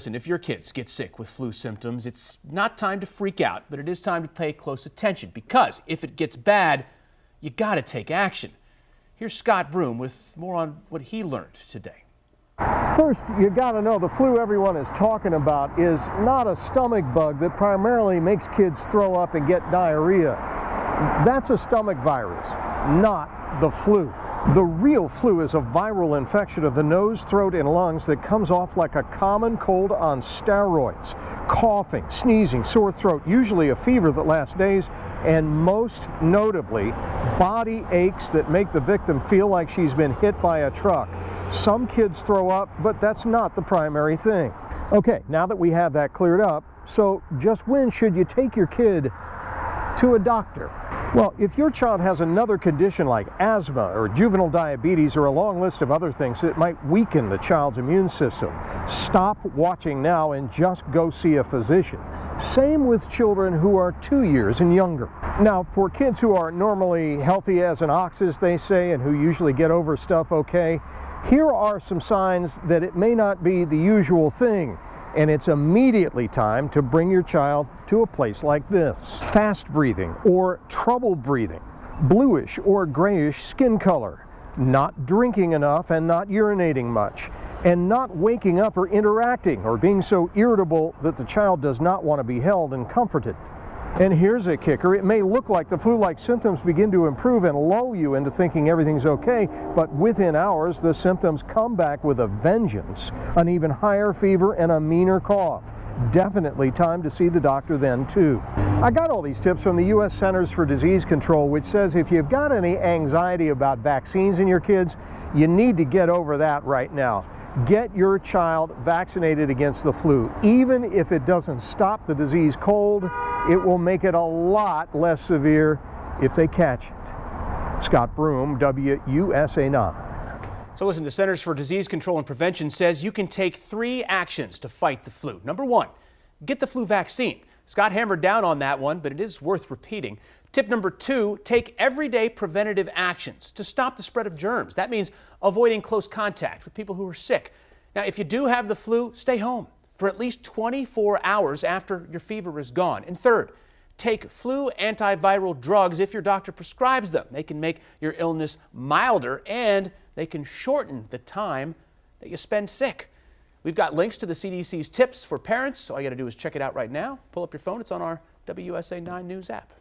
Listen, if your kids get sick with flu symptoms, it's not time to freak out, but it is time to pay close attention because if it gets bad, you got to take action. Here's Scott Broom with more on what he learned today. First, you got to know the flu everyone is talking about is not a stomach bug that primarily makes kids throw up and get diarrhea. That's a stomach virus, not the flu. The real flu is a viral infection of the nose, throat, and lungs that comes off like a common cold on steroids. Coughing, sneezing, sore throat, usually a fever that lasts days, and most notably, body aches that make the victim feel like she's been hit by a truck. Some kids throw up, but that's not the primary thing. Okay, now that we have that cleared up, so just when should you take your kid to a doctor? Well, if your child has another condition like asthma or juvenile diabetes or a long list of other things that might weaken the child's immune system, stop watching now and just go see a physician. Same with children who are 2 years and younger. Now, for kids who are normally healthy as an ox, as they say, and who usually get over stuff okay, here are some signs that it may not be the usual thing. And it's immediately time to bring your child to a place like this. Fast breathing or trouble breathing, bluish or grayish skin color, not drinking enough and not urinating much, and not waking up or interacting or being so irritable that the child does not want to be held and comforted. And here's a kicker. It may look like the flu-like symptoms begin to improve and lull you into thinking everything's okay, but within hours the symptoms come back with a vengeance, an even higher fever and a meaner cough. Definitely time to see the doctor then too. I got all these tips from the U.S. Centers for Disease Control, which says if you've got any anxiety about vaccines in your kids, you need to get over that right now. Get your child vaccinated against the flu. Even if it doesn't stop the disease cold, it will make it a lot less severe if they catch it. Scott Broom, WUSA 9. So listen, the Centers for Disease Control and Prevention says you can take 3 actions to fight the flu. Number 1, get the flu vaccine. Scott hammered down on that one, but it is worth repeating. Tip number 2, take everyday preventative actions to stop the spread of germs. That means avoiding close contact with people who are sick. Now, if you do have the flu, stay home for at least 24 hours after your fever is gone. And third, take flu antiviral drugs if your doctor prescribes them. They can make your illness milder and they can shorten the time that you spend sick. We've got links to the CDC's tips for parents. All you got to do is check it out right now. Pull up your phone. It's on our WUSA 9 News app.